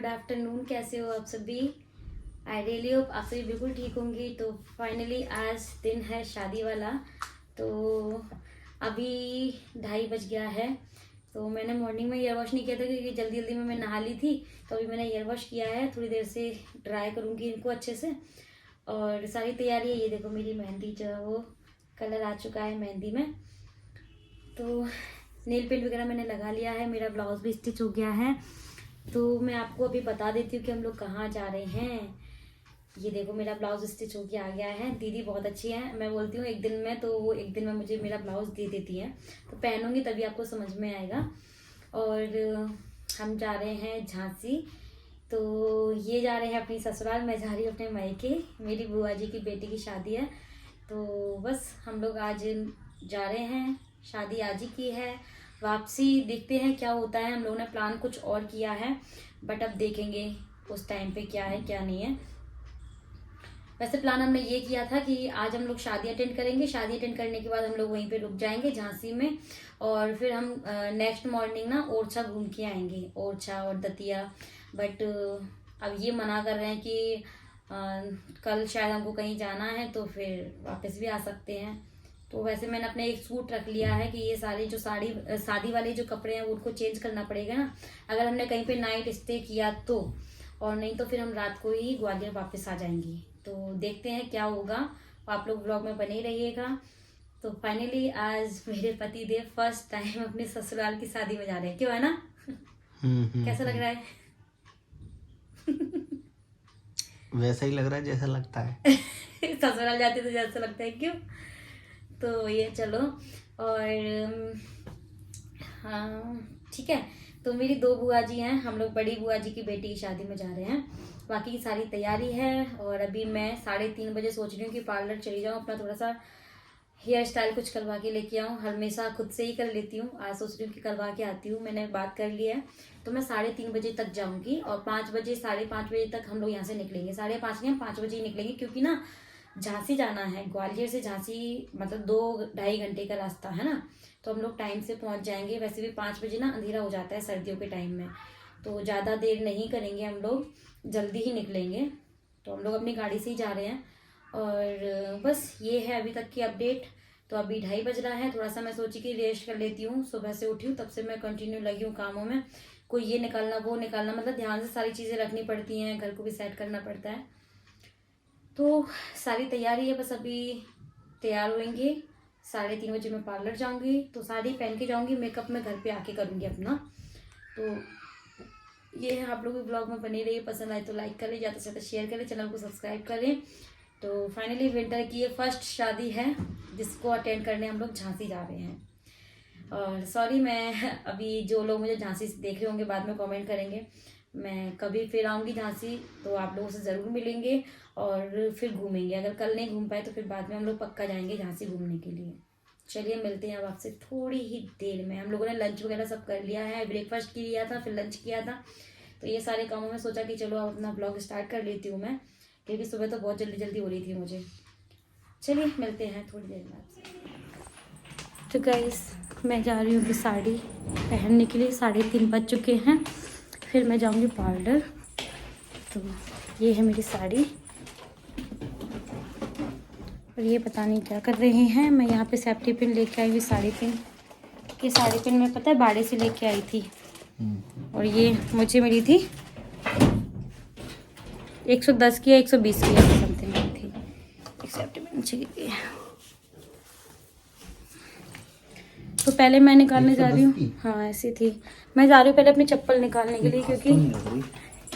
Good afternoon. कैसे हो आप सभी? आई रियली होप आप सभी बिल्कुल ठीक होंगी। तो फाइनली आज दिन है शादी वाला। तो अभी 2:30 बज गया है। तो मैंने मॉर्निंग में ईयर वॉश नहीं किया था क्योंकि जल्दी जल्दी में मैं नहा ली थी। तो अभी मैंने ईयर वॉश किया है, थोड़ी देर से ड्राई करूँगी इनको अच्छे से। और सारी तैयारी है। ये देखो मेरी मेहंदी जो है वो कलर आ चुका है मेहंदी में। तो नेल पेंट वगैरह मैंने लगा लिया है, मेरा ब्लाउज भी स्टिच हो गया है। तो मैं आपको अभी बता देती हूँ कि हम लोग कहाँ जा रहे हैं। ये देखो मेरा ब्लाउज स्टिच होके आ गया है। दीदी बहुत अच्छी है, मैं बोलती हूँ एक दिन में, तो वो एक दिन में मुझे मेरा ब्लाउज दे देती है। तो पहनूंगी तभी आपको समझ में आएगा। और हम जा रहे हैं झांसी। तो ये जा रहे हैं अपनी ससुराल, मैं जा रही हूँ अपने मायके। मेरी बुआ जी की बेटी की शादी है। तो बस हम लोग आज जा रहे हैं, शादी आज ही की है। वापसी देखते हैं क्या होता है। हम लोगों ने प्लान कुछ और किया है, बट अब देखेंगे उस टाइम पे क्या है क्या नहीं है। वैसे प्लान हमने ये किया था कि आज हम लोग शादी अटेंड करेंगे, शादी अटेंड करने के बाद हम लोग वहीं पे रुक जाएंगे झांसी में। और फिर हम नेक्स्ट मॉर्निंग ना ओरछा घूम के आएंगे, ओरछा और दतिया। बट अब ये मना कर रहे हैं कि कल शायद हमको कहीं जाना है, तो फिर वापस भी आ सकते हैं। तो वैसे मैंने अपने एक सूट रख लिया है कि ये सारे जो शादी वाले जो कपड़े हैं उनको चेंज करना पड़ेगा ना, अगर हमने कहीं पे नाइट स्टे किया तो। और नहीं तो फिर हम रात को ही ग्वालियर वापस आ जाएंगे। तो देखते हैं क्या होगा, आप लोग ब्लॉग में बने रहिएगा। तो फाइनली आज मेरे पति देव फर्स्ट टाइम अपने ससुराल की शादी में जा रहे हैं। क्यों, है ना? कैसा लग रहा है? वैसा ही लग रहा है जैसा लगता है। ससुराल जाते तो जैसा लगता है। क्यों? तो ये चलो। और हाँ ठीक है। तो मेरी 2 बुआ जी हैं, हम लोग बड़ी बुआ जी की बेटी की शादी में जा रहे हैं। बाकी की सारी तैयारी है। और अभी मैं 3:30 बजे सोच रही हूँ कि पार्लर चली जाऊँ, अपना थोड़ा सा हेयर स्टाइल कुछ करवा के लेके आऊँ। हमेशा खुद से ही कर लेती हूँ, आज सोच रही हूँ कि करवा के आती हूँ। मैंने बात कर लिया है। तो मैं 3:30 बजे तक जाऊँगी और 5 बजे 5:30 बजे तक हम लोग यहाँ से निकलेंगे। 5:30 नहीं, हम 5 बजे ही निकलेंगे क्योंकि ना झांसी जाना है। ग्वालियर से झांसी मतलब 2-2.5 घंटे का रास्ता है ना। तो हम लोग टाइम से पहुंच जाएंगे। वैसे भी 5 बजे ना अंधेरा हो जाता है सर्दियों के टाइम में। तो ज़्यादा देर नहीं करेंगे, हम लोग जल्दी ही निकलेंगे। तो हम लोग अपनी गाड़ी से ही जा रहे हैं। और बस ये है अभी तक की अपडेट। तो अभी 2:30 बज रहा है, थोड़ा सा मैं सोची कि रेस्ट कर लेती हूँ। सुबह से उठी हूँ तब से मैं कंटिन्यू लगी हूँ कामों में, कोई ये निकालना वो निकालना, मतलब ध्यान से सारी चीज़ें रखनी पड़ती हैं, घर को भी सेट करना पड़ता है। तो सारी तैयारी है, बस अभी तैयार होंगे। 3:30 बजे मैं पार्लर जाऊंगी। तो साड़ी पहन के जाऊंगी, मेकअप मैं घर पे आके करूंगी अपना। तो ये है, आप लोग भी ब्लॉग में बने रहिए। पसंद आए तो लाइक करें, ज़्यादा से ज़्यादा शेयर करें, चैनल को सब्सक्राइब करें। तो फाइनली विंटर की ये फर्स्ट शादी है जिसको अटेंड करने हम लोग झांसी जा रहे हैं। और सॉरी, मैं अभी जो लोग मुझे झांसी से देख रहे होंगे बाद में कमेंट करेंगे। मैं कभी फिर आऊँगी झांसी तो आप लोगों से ज़रूर मिलेंगे और फिर घूमेंगे। अगर कल नहीं घूम पाए तो फिर बाद में हम लोग पक्का जाएंगे झांसी घूमने के लिए। चलिए मिलते हैं अब आपसे थोड़ी ही देर में। हम लोगों ने लंच वगैरह सब कर लिया है, ब्रेकफास्ट किया था फिर लंच किया था। तो ये सारे कामों में सोचा कि चलो अब अपना ब्लॉग स्टार्ट कर लेती हूँ मैं, क्योंकि सुबह तो बहुत जल्दी जल्दी हो रही थी मुझे। चलिए मिलते हैं थोड़ी देर में आपसे। तो गाइस मैं जा रही हूँ अभी साड़ी पहनने के लिए। 3:30 बज चुके हैं, फिर मैं जाऊँगी पार्लर। तो ये है मेरी साड़ी। और ये पता नहीं क्या कर रहे हैं। मैं यहाँ पे सेफ्टी पिन लेके आई हुई साड़ी पिन। ये साड़ी पिन मैं पता है बाड़े से लेके आई थी। और ये मुझे मिली थी 110 की या 120 की ऐसे समथिंग मिली थी। एक सेफ्टी पिन नीचे गिरी है। तो पहले मैं निकालने जा रही हूँ। हाँ ऐसी थी। मैं जा रही हूँ पहले अपनी चप्पल निकालने के लिए, क्योंकि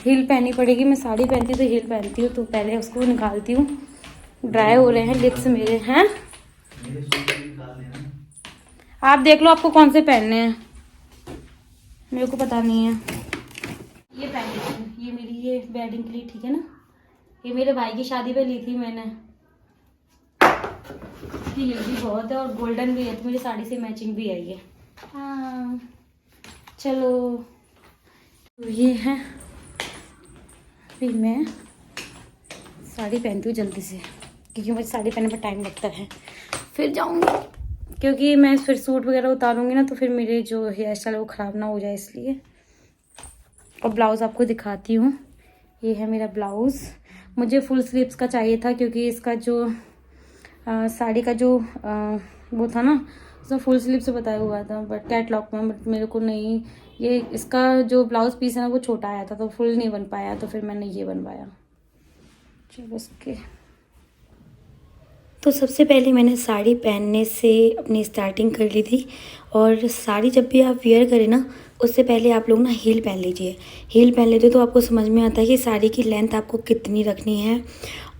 हील पहननी पड़ेगी। मैं साड़ी पहनती हूँ तो हील पहनती हूँ। तो पहले उसको निकालती हूँ। ड्राई हो रहे हैं लिप्स मेरे। हैं आप देख लो आपको कौन से पहनने हैं, मेरे को पता नहीं है। ये पहन लेती हूँ, ये मेरी ये वेडिंग के लिए, ठीक है ना। ये मेरे भाई की शादी पे ली थी मैंने। ये भी बहुत है और गोल्डन भी है, तो मेरी साड़ी से मैचिंग भी है ये। हाँ चलो तो ये है। फिर मैं साड़ी पहनती हूँ जल्दी से, क्योंकि मुझे साड़ी पहनने में टाइम लगता है। फिर जाऊँगी, क्योंकि मैं फिर सूट वगैरह उतारूँगी ना तो फिर मेरे जो हेयर स्टाइल है वो ख़राब ना हो जाए, इसलिए। और ब्लाउज़ आपको दिखाती हूँ। ये है मेरा ब्लाउज़। मुझे फुल स्लीव्स का चाहिए था क्योंकि इसका जो साड़ी का जो वो था ना, उसमें फुल स्लीव से बताया हुआ था बट कैटलॉग में, बट मेरे को नहीं, ये इसका जो ब्लाउज़ पीस है ना वो छोटा आया था तो फुल नहीं बन पाया, तो फिर मैंने ये बनवाया। चलो इसके तो सबसे पहले मैंने साड़ी पहनने से अपनी स्टार्टिंग कर ली थी। और साड़ी जब भी आप वेयर करें ना, उससे पहले आप लोग ना हील पहन लीजिए। हील पहन लेते तो आपको समझ में आता है कि साड़ी की लेंथ आपको कितनी रखनी है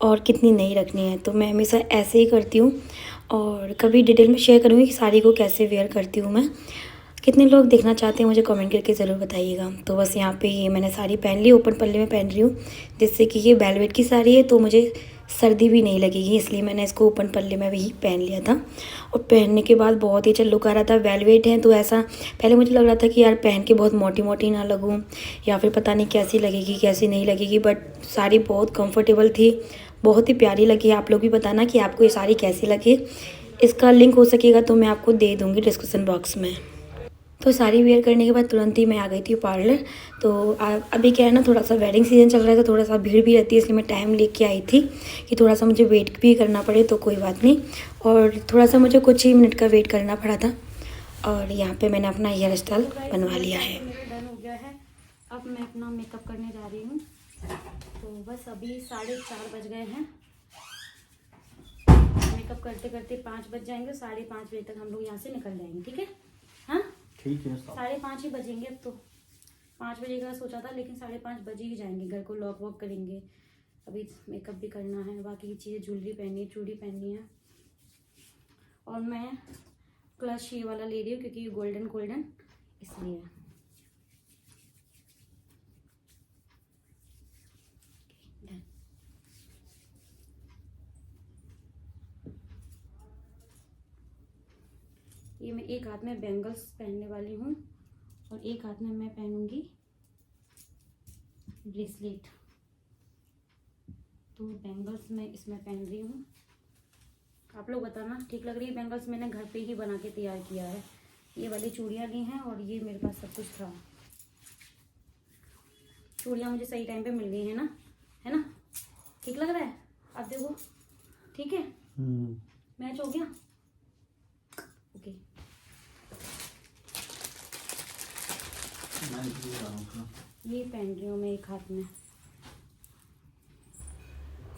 और कितनी नहीं रखनी है। तो मैं हमेशा ऐसे ही करती हूँ और कभी डिटेल में शेयर करूँगी कि साड़ी को कैसे वेयर करती हूँ मैं। कितने लोग देखना चाहते हैं मुझे कमेंट करके ज़रूर बताइएगा। तो बस यहाँ पे ये मैंने साड़ी पहन ली, ओपन पल्ले में पहन रही हूँ, जिससे कि ये वेलवेट की साड़ी है तो मुझे सर्दी भी नहीं लगेगी, इसलिए मैंने इसको ओपन पल्ले में भी पहन लिया था। और पहनने के बाद बहुत ही अच्छा लुक आ रहा था। वेलवेट है तो ऐसा पहले मुझे लग रहा था कि यार पहन के बहुत मोटी मोटी ना लगूँ या फिर पता नहीं कैसी लगेगी कैसी नहीं लगेगी, बट साड़ी बहुत कंफर्टेबल थी, बहुत ही प्यारी लगी। आप लोग भी बताना कि आपको ये साड़ी कैसी लगी। इसका लिंक हो सकेगा तो मैं आपको दे दूँगी डिस्क्रिप्शन बॉक्स में। तो साड़ी वेयर करने के बाद तुरंत ही मैं आ गई थी पार्लर। तो अभी क्या है ना, थोड़ा सा वेडिंग सीजन चल रहा था, थोड़ा सा भीड़ भी रहती है, इसलिए मैं टाइम लेके आई थी कि थोड़ा सा मुझे वेट भी करना पड़े, तो कोई बात नहीं। और थोड़ा सा मुझे कुछ ही मिनट का वेट करना पड़ा था। और यहाँ पे मैंने अपना हेयर स्टाइल बनवा लिया है। मेरा डन हो गया है, अब मैं अपना मेकअप करने जा रही हूँ। तो बस अभी 4:30 बज गए हैं। मेकअप करते करते 5 बज जाएंगे, 5:30 बजे तक हम लोग यहाँ से निकल जाएंगे। ठीक है? हाँ ठीक है। 5:30 ही बजेंगे। अब तो 5 बजे का सोचा था, लेकिन 5:30 बजे ही जाएंगे। घर को लॉक वॉक करेंगे, अभी मेकअप भी करना है, बाकी की चीज़ें, ज्वेलरी पहननी है, चूड़ी पहननी है। और मैं क्लच ये वाला ले रही हूँ क्योंकि गोल्डन गोल्डन इसलिए। ये मैं एक हाथ में बैंगल्स पहनने वाली हूँ और एक हाथ में मैं पहनूंगी ब्रेसलेट। तो बैंगल्स मैं इसमें पहन रही हूँ। आप लोग बताना ठीक लग रही है बैंगल्स? मैंने घर पे ही बना के तैयार किया है। ये वाली चूड़ियाँ ली हैं और ये मेरे पास सब कुछ था। चूड़ियाँ मुझे सही टाइम पे मिल गई है ना? ठीक लग रहा है? आप देखो, ठीक है? मैच हो गया? ओके। ये पहन रही हूँ मैं एक हाथ में।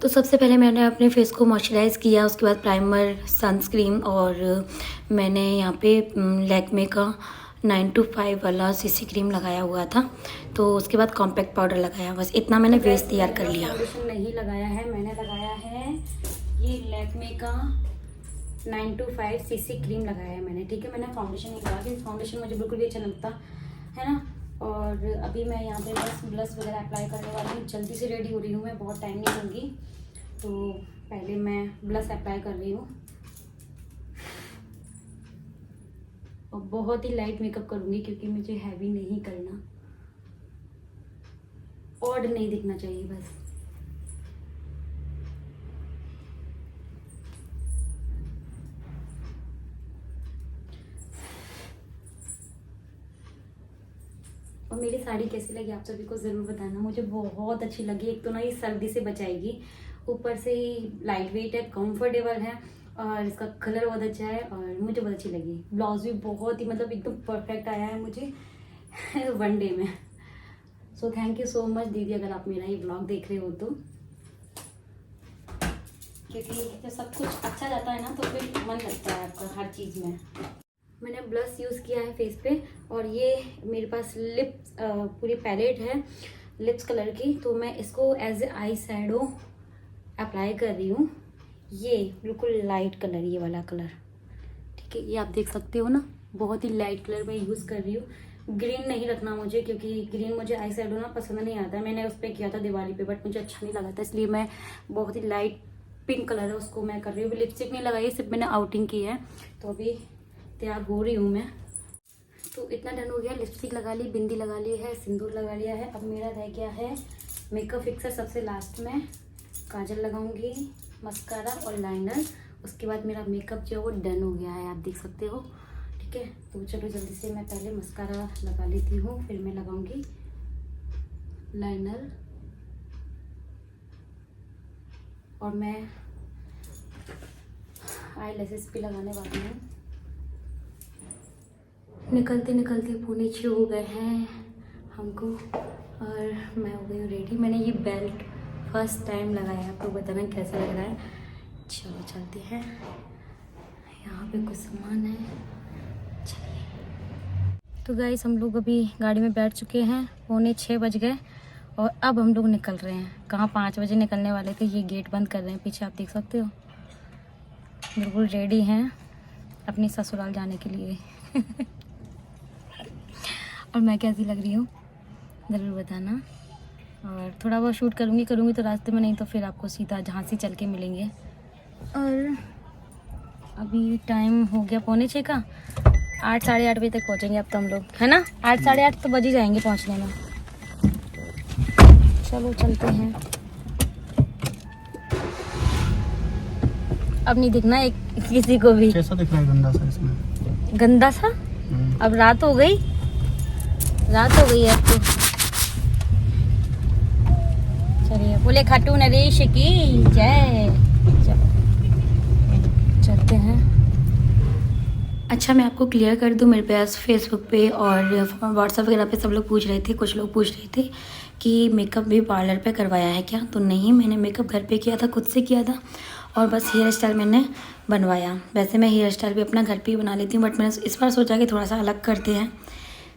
तो सबसे पहले मैंने अपने फेस को मॉइस्चराइज़ किया, उसके बाद प्राइमर, सनस्क्रीन और मैंने यहाँ पे लैक्मे का 9 to 5 वाला सीसी क्रीम लगाया हुआ था। तो उसके बाद कॉम्पैक्ट पाउडर लगाया, बस इतना मैंने फेस तैयार कर लिया। फाउंडेशन नहीं लगाया है, मैंने लगाया है ये लैक्मे का 9 to 5 सीसी क्रीम लगाया है मैंने। ठीक है, मैंने फाउंडेशन नहीं लगाया क्योंकि फाउंडेशन मुझे बिल्कुल भी अच्छा लगता है ना। और अभी मैं यहाँ पे बस ब्लश वगैरह अप्लाई करने वाली हूँ। जल्दी से रेडी हो रही हूँ मैं, बहुत टाइम नहीं लूँगी। तो पहले मैं ब्लश अप्लाई कर रही हूँ और बहुत ही लाइट मेकअप करूँगी क्योंकि मुझे हैवी नहीं करना, ऑड नहीं दिखना चाहिए बस। और मेरी साड़ी कैसी लगी आप सभी को ज़रूर बताना, मुझे बहुत अच्छी लगी। एक तो ना ये सर्दी से बचाएगी, ऊपर से ही लाइट वेट है, कंफर्टेबल है और इसका कलर बहुत अच्छा है और मुझे बहुत अच्छी लगी। ब्लाउज भी बहुत ही मतलब एकदम परफेक्ट आया है मुझे वन डे में। So thank you so much दीदी, अगर आप मेरा ये ब्लॉग देख रहे हो तो, क्योंकि जब सब कुछ अच्छा जाता है ना तो फिर मन लगता है आपका हर चीज़ में। मैंने ब्लश यूज़ किया है फेस पे और ये मेरे पास लिप्स पूरी पैलेट है लिप्स कलर की, तो मैं इसको as a eye shadow apply कर रही हूँ। ये बिल्कुल लाइट कलर, ये वाला कलर, ठीक है, ये आप देख सकते हो ना, बहुत ही लाइट कलर मैं यूज़ कर रही हूँ। ग्रीन नहीं रखना मुझे क्योंकि ग्रीन मुझे आई शैडो ना पसंद नहीं आता है। मैंने उस पर किया था दिवाली पे बट मुझे अच्छा नहीं लगा था, इसलिए मैं बहुत ही लाइट पिंक कलर है उसको मैं कर रही हूँ। लिपस्टिक नहीं लगाई, सिर्फ मैंने आउटिंग की है। तो अभी तैयार हो रही हूँ मैं। तो इतना डन हो गया, लिपस्टिक लगा ली, बिंदी लगा ली है, सिंदूर लगा लिया है। अब मेरा रह गया है मेकअप फिक्सर, सबसे लास्ट में काजल लगाऊंगी, मस्कारा और लाइनर। उसके बाद मेरा मेकअप जो है वो डन हो गया है, आप देख सकते हो। ठीक है, तो चलो जल्दी से मैं पहले मस्कारा लगा लेती हूँ, फिर मैं लगाऊंगी लाइनर और मैं आई लेसेस भी लगाने वाली हूँ। निकलते निकलते 5:45 हो गए हैं हमको और मैं हो गई हूँ रेडी। मैंने ये बेल्ट फर्स्ट टाइम लगाया, आपको बताना कैसा लग रहा है। चलो चलते हैं, यहाँ पे कुछ सामान है, चलिए। तो गाइस हम लोग अभी गाड़ी में बैठ चुके हैं, 5:45 बज गए और अब हम लोग निकल रहे हैं। कहाँ 5 बजे निकलने वाले थे, ये गेट बंद कर रहे हैं पीछे, आप देख सकते हो। बिल्कुल रेडी हैं अपनी ससुराल जाने के लिए। और मैं कैसी लग रही हूँ ज़रूर बताना। और थोड़ा बहुत शूट करूँगी तो रास्ते में, नहीं तो फिर आपको सीधा झांसी चल के मिलेंगे। और अभी टाइम हो गया 5:45 का, 8 साढ़े 8 बजे तक पहुँचेंगे अब तो हम लोग, है ना। 8 साढ़े 8 तो बज ही जाएंगे पहुँचने में। चलो चलते हैं। अब नहीं दिखना एक किसी को भी। कैसा दिख रहा है गंदा सा इसमें? गंदा सा? अब रात हो गई है अब तो। चलिए, बोले खाटू नरेश की जय। चलो चलते हैं। अच्छा, मैं आपको क्लियर कर दूं, मेरे पास फेसबुक पे और व्हाट्सएप वगैरह पे सब लोग पूछ रहे थे, कुछ लोग पूछ रहे थे कि मेकअप भी पार्लर पे करवाया है क्या। तो नहीं, मैंने मेकअप घर पे किया था, खुद से किया था और बस हेयर स्टाइल मैंने बनवाया। वैसे मैं हेयर स्टाइल भी अपना घर पे ही बना लेती हूँ, बट मैंने इस बार सोचा कि थोड़ा सा अलग करते हैं,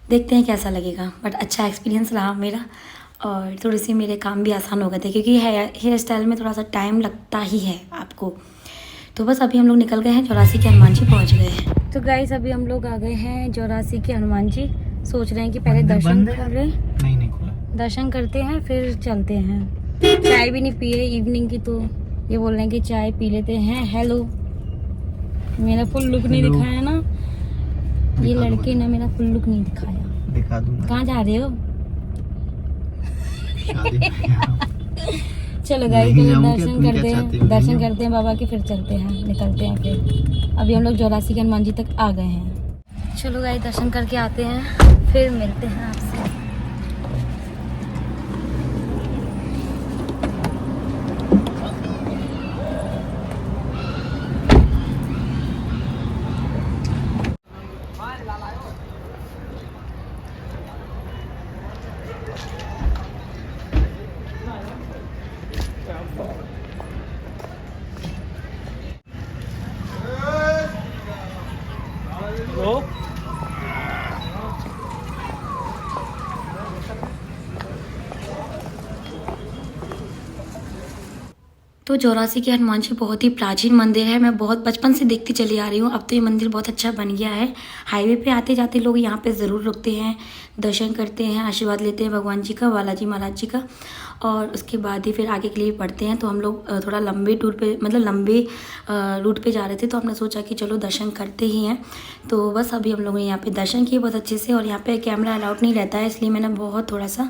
देखते हैं कैसा लगेगा। बट अच्छा एक्सपीरियंस रहा मेरा और थोड़ी सी मेरे काम भी आसान हो गए थे, क्योंकि हेयर स्टाइल में थोड़ा सा टाइम लगता ही है आपको। तो बस अभी हम लोग निकल गए हैं, 84 के हनुमान जी पहुँच गए हैं। तो गाइस अभी हम लोग आ गए हैं 84 के हनुमान जी। सोच रहे हैं कि पहले दर्शन कर लें। नहीं खुला। दर्शन करते हैं फिर चलते हैं। चाय भी नहीं पिए इवनिंग की, तो ये बोल रहे हैं कि चाय पी लेते हैं। हेलो, मेरा फुल लुक नहीं दिखाया ना, ये लड़के ने मेरा फुल लुक नहीं दिखाया। दिखा दूंगा। कहाँ जा रहे हो? शादी। चलो गाइस दर्शन करते हैं बाबा के, फिर चलते हैं, निकलते हैं। फिर अभी हम लोग 84 के हनुमान जी तक आ गए हैं। चलो गाइस दर्शन करके आते हैं, फिर मिलते हैं आपसे। तो 84 के हनुमान जी बहुत ही प्राचीन मंदिर है। मैं बहुत बचपन से देखती चली आ रही हूँ। अब तो ये मंदिर बहुत अच्छा बन गया है। हाईवे पे आते जाते लोग यहाँ पे ज़रूर रुकते हैं, दर्शन करते हैं, आशीर्वाद लेते हैं भगवान जी का, बालाजी महाराज जी का, और उसके बाद ही फिर आगे के लिए बढ़ते हैं। तो हम लोग थोड़ा लंबे टूर पे, मतलब लंबे रूट पे जा रहे थे, तो हमने सोचा कि चलो दर्शन करते ही हैं। तो बस अभी हम लोगों ने यहाँ पे दर्शन किए बहुत अच्छे से, और यहाँ पे कैमरा अलाउड नहीं रहता है, इसलिए मैंने बहुत थोड़ा सा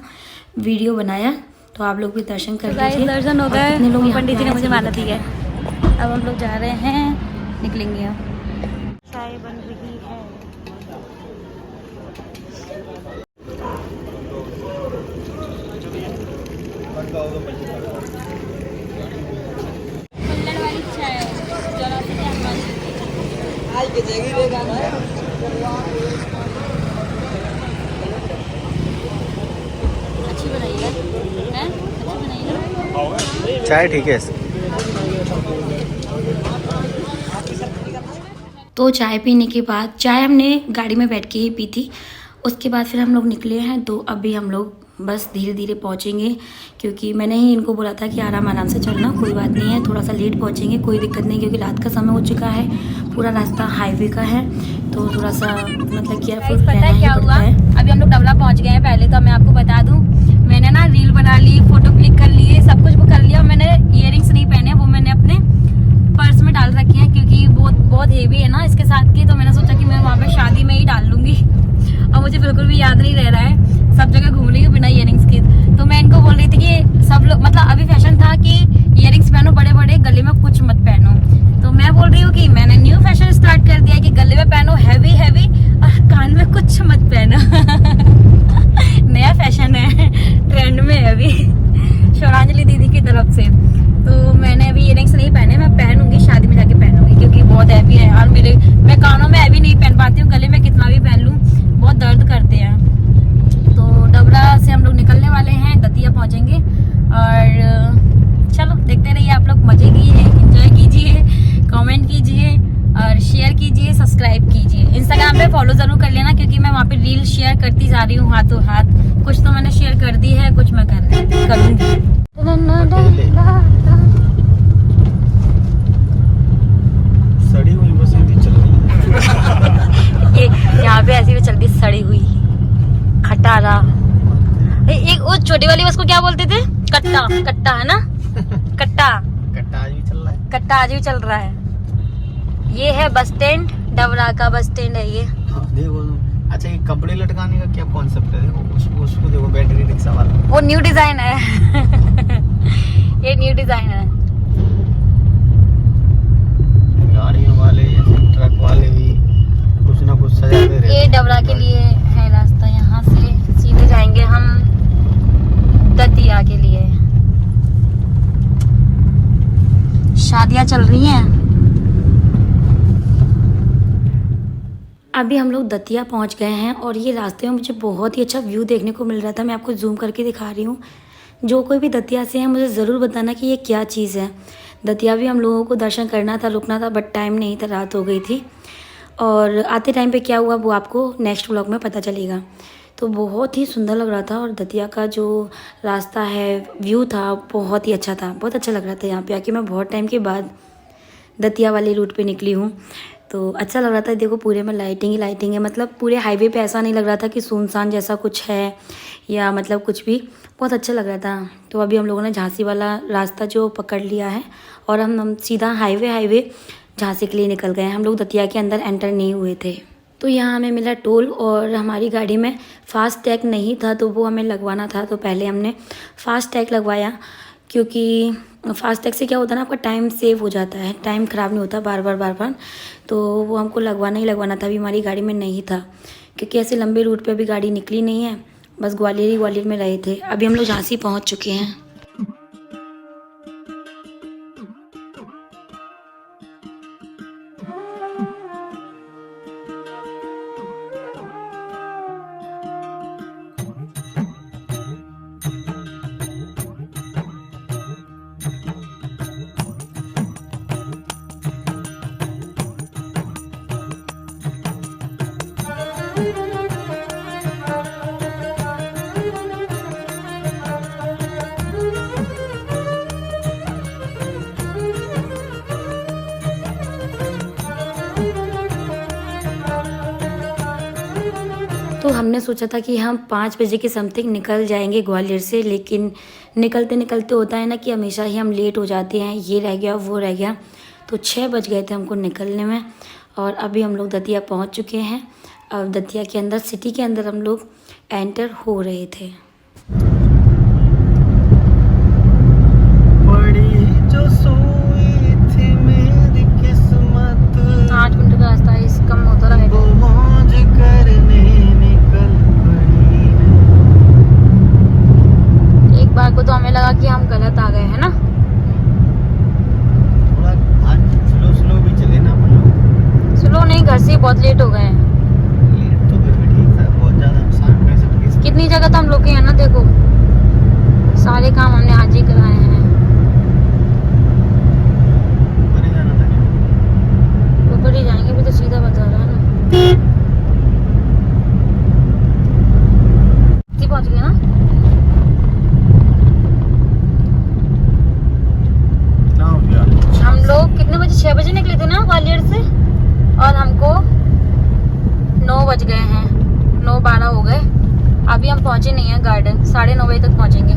वीडियो बनाया। तो आप लोग भी दर्शन कर लीजिए। दर्शन हो गए, पंडित जी ने मुझे माला दी है। अब हम लोग जा रहे हैं, निकलेंगे। अब चाय बन रही है। कुल्हड़ वाली चाय अच्छी बनाई है, अच्छी बनाई है। चाय ठीक है। तो चाय पीने के बाद, चाय हमने गाड़ी में बैठ के ही पी थी, उसके बाद फिर हम लोग निकले हैं। तो अभी हम लोग बस धीरे धीरे पहुंचेंगे, क्योंकि मैंने ही इनको बोला था कि आराम से चलना, कोई बात नहीं है, थोड़ा सा लेट पहुंचेंगे, कोई दिक्कत नहीं, क्योंकि रात का समय हो चुका है, पूरा रास्ता हाईवे का है, तो थोड़ा सा मतलब केयरफुल रहना ही पड़ता है। अभी हम लोग डबला पहुँच गए हैं। पहले तो मैं आपको बता दूँ, मैंने ना रील बना ली, फोटो क्लिक कर लिए, सब कुछ कर लिया। मैंने ईयरिंग्स नहीं पहने, वो मैंने अपने पर्स में डाल रखे हैं, क्योंकि बहुत हेवी है ना इसके साथ की। तो मैंने सोचा कि मैं वहाँ पे शादी में ही डाल लूँगी, और मुझे बिल्कुल भी याद नहीं रह रहा है, सब जगह घूम रही हूँ बिना ईयरिंग्स के। तो मैं इनको बोल रही थी कि सब लोग, मतलब अभी फैशन था कि ईयरिंग्स पहनो बड़े बड़े, गले में कुछ मत पहनो। तो मैं बोल रही हूँ कि मैंने न्यू फैशन स्टार्ट कर दिया कि गले में पहनो हैवी हैवी और कान में कुछ मत पहनो। नया फैशन है, ट्रेंड में है अभी श्रद्धांजलि दीदी की तरफ से। तो मैंने अभी इयररिंग्स नहीं पहने, मैं पहनूंगी शादी में जाके पहनूंगी, क्योंकि बहुत हैवी है यार मेरे। मैं कानों में हैवी नहीं पहन पाती हूँ, गले में कितना भी पहन लूँ बहुत दर्द करते हैं। तो डबरा से हम लोग निकलने वाले हैं, दतिया पहुँचेंगे। और चलो देखते रहिए आप लोग, मजे कीजिए, एंजॉय कीजिए, कमेंट कीजिए और शेयर कीजिए, सब्सक्राइब कीजिए। इंस्टाग्राम पे फॉलो जरूर कर लेना, क्योंकि मैं वहाँ पे रील शेयर करती जा रही हूँ हाथों हाथ। कुछ तो मैंने शेयर कर दी है, कुछ मैं करूँगी। सड़ी हुई बसें भी चल रही हैं। ये यहाँ पे ऐसी भी चलती सड़ी हुई खटारा। एक वो छोटी वाली बस को क्या बोलते थे? कट्टा। कट्टा है ना, कट्टा। कट्टा आज भी चल रहा है। कट्टा आज भी चल रहा है। ये है बस स्टैंड, डबरा का बस स्टैंड है ये। देखो, अच्छा ये कपड़े लटकाने का क्या कॉन्सेप्ट है? देखो उसको देखो, बैटरी रिक्शा वाला। वो न्यू डिजाइन है। ये न्यू डिजाइन है। गाड़ियों वाले ट्रक वाले भी कुछ ना कुछ सजाते रहते हैं। ये डबरा के लिए है रास्ता, यहाँ से सीधे जाएंगे हम दतिया के लिए। शादियां चल रही हैं। अभी हम लोग दतिया पहुंच गए हैं और ये रास्ते में मुझे बहुत ही अच्छा व्यू देखने को मिल रहा था। मैं आपको जूम करके दिखा रही हूँ। जो कोई भी दतिया से है मुझे ज़रूर बताना कि ये क्या चीज़ है। दतिया भी हम लोगों को दर्शन करना था, रुकना था, बट टाइम नहीं था, रात हो गई थी। और आते टाइम पे क्या हुआ वो आपको नेक्स्ट व्लॉग में पता चलेगा। तो बहुत ही सुंदर लग रहा था और दतिया का जो रास्ता है, व्यू था, बहुत ही अच्छा था। बहुत अच्छा लग रहा था यहाँ पे आके। मैं बहुत टाइम के बाद दतिया वाली रूट पे निकली हूँ, तो अच्छा लग रहा था। देखो पूरे में लाइटिंग ही लाइटिंग है, मतलब पूरे हाईवे पे ऐसा नहीं लग रहा था कि सुनसान जैसा कुछ है या मतलब कुछ भी। बहुत अच्छा लग रहा था। तो अभी हम लोगों ने झांसी वाला रास्ता जो पकड़ लिया है और हम सीधा हाईवे झांसी के लिए निकल गए हैं। हम लोग दतिया के अंदर एंटर नहीं हुए थे। तो यहाँ हमें मिला टोल और हमारी गाड़ी में फास्ट टैग नहीं था, तो वो हमें लगवाना था। तो पहले हमने फास्ट टैग लगवाया, क्योंकि फास्ट टैग से क्या होता है ना, आपका टाइम सेव हो जाता है, टाइम ख़राब नहीं होता बार बार। तो वो हमको लगवाना था। अभी हमारी गाड़ी में नहीं था, क्योंकि ऐसे लंबे रूट पे अभी गाड़ी निकली नहीं है, बस ग्वालियर में रहे थे। अभी हम लोग झांसी पहुँच चुके हैं। तो हमने सोचा था कि हम 5 बजे के समथिंग निकल जाएंगे ग्वालियर से, लेकिन निकलते निकलते होता है ना कि हमेशा ही हम लेट हो जाते हैं, ये रह गया वो रह गया। तो 6 बज गए थे हमको निकलने में। और अभी हम लोग दतिया पहुंच चुके हैं। अब दतिया के अंदर, सिटी के अंदर हम लोग एंटर हो रहे थे। जो सोई थी मेरी किस्मत, 8 मिनट का रास्ता है, इस कम होता रहेगा। वो मौज करने निकल पड़ी। एक बार को तो हमें लगा कि हम गलत आ गए हैं ना। थोड़ा आज स्लो भी चले ना अपन लोग। स्लो नहीं, घर से बहुत लेट हो गए हैं। लेट तो फिर भी ठीक था, बहुत ज्यादा नुकसान कर सकते। कितनी जगह तो हम लोग के हैं ना, देखो सारे काम हमने आज ही कराए हैं। ऊपर ही जाना था क्या? ऊपर ही जाएंगे, भी तो सीधा बता रहा है ना। पहुंच गए ना। हम लोग कितने बजे, 6 बजे निकले थे ना ग्वालियर से, और हमको 9 बज गए हैं, 9:12 हो गए। अभी हम पहुंचे नहीं हैं गार्डन, 9:30 बजे तक पहुंचेंगे।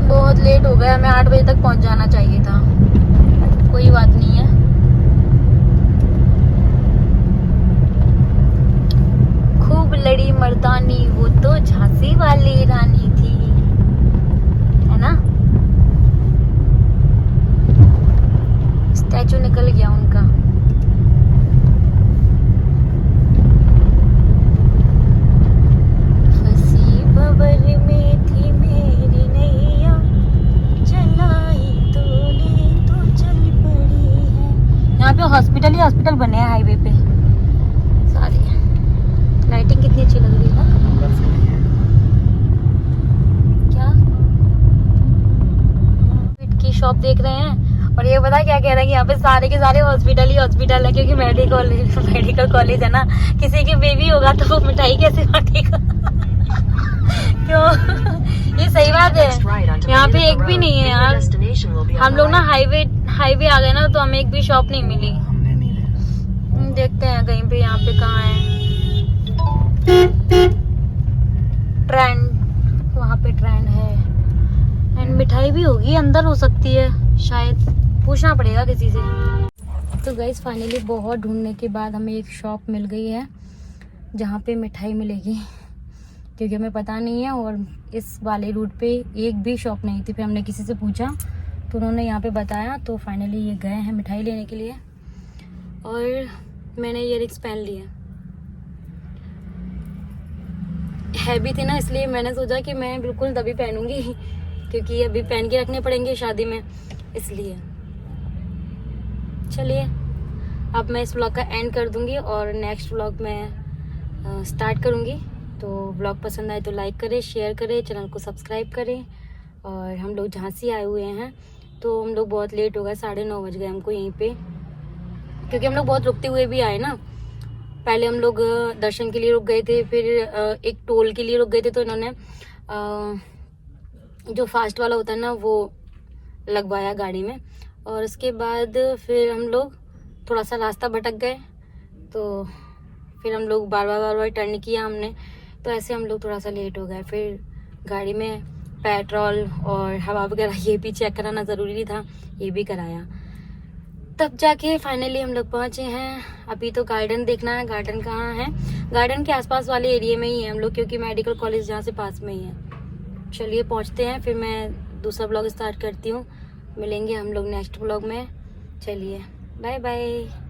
बहुत लेट हो गया, हमें 8 बजे तक पहुंच जाना चाहिए था। कोई बात नहीं है। खूब लड़ी मर्दानी, वो तो झांसी वाली रानी थी, है ना। स्टैचू निकल गया उनका। हॉस्पिटल बने हैं हाईवे पे सारे। लाइटिंग कितनी अच्छी लग रही है ना। क्या की शॉप देख रहे हैं और ये पता क्या कह रहे हैं कि यहाँ पे सारे के सारे हॉस्पिटल ही हॉस्पिटल है, क्योंकि मेडिकल कॉलेज है ना। किसी की बेबी होगा तो वो मिठाई कैसे बांटेगा? क्यों? ये सही बात है, यहाँ पे एक भी नहीं है यार। हम लोग ना हाईवे आ गए ना, तो हमें एक भी शॉप नहीं मिली। हमने नहीं देखा। देखते हैं कहीं पे, यहाँ पे कहाँ है ट्रेंड, वहाँ पे ट्रेंड है। एंड मिठाई भी होगी, अंदर हो सकती है शायद, पूछना पड़ेगा किसी से। तो गाइस फाइनली बहुत ढूंढने के बाद हमें एक शॉप मिल गई है जहाँ पे मिठाई मिलेगी, क्योंकि हमें पता नहीं है और इस वाले रूट पे एक भी शॉप नहीं थी। फिर हमने किसी से पूछा तो उन्होंने यहाँ पे बताया, तो फाइनली ये गए हैं मिठाई लेने के लिए। और मैंने ईयररिंग्स पहन लिए, हैवी थे ना, इसलिए मैंने सोचा कि मैं बिल्कुल तभी पहनूंगी, क्योंकि अभी पहन के रखने पड़ेंगे शादी में, इसलिए। चलिए अब मैं इस व्लॉग का एंड कर दूंगी और नेक्स्ट व्लॉग मैं स्टार्ट करूंगी। तो व्लॉग पसंद आए तो लाइक करें, शेयर करें, चैनल को सब्सक्राइब करें। और हम लोग झांसी आए हुए हैं, तो हम लोग बहुत लेट हो गए, 9:30 बज गए हमको यहीं पे, क्योंकि हम लोग बहुत रुकते हुए भी आए ना। पहले हम लोग दर्शन के लिए रुक गए थे, फिर एक टोल के लिए रुक गए थे, तो इन्होंने जो फास्ट वाला होता है ना वो लगवाया गाड़ी में। और उसके बाद फिर हम लोग थोड़ा सा रास्ता भटक गए, तो फिर हम लोग बार बार टर्न किया हमने, तो ऐसे हम लोग थोड़ा सा लेट हो गए। फिर गाड़ी में पेट्रोल और हवा वगैरह ये भी चेक कराना ज़रूरी था, ये भी कराया, तब जाके फाइनली हम लोग पहुँचे हैं। अभी तो गार्डन देखना है, गार्डन कहाँ है, गार्डन के आसपास वाले एरिया में ही है हम लोग, क्योंकि मेडिकल कॉलेज जहाँ से पास में ही है। चलिए पहुँचते हैं, फिर मैं दूसरा ब्लॉग स्टार्ट करती हूँ। मिलेंगे हम लोग नेक्स्ट ब्लॉग में। चलिए बाय बाय।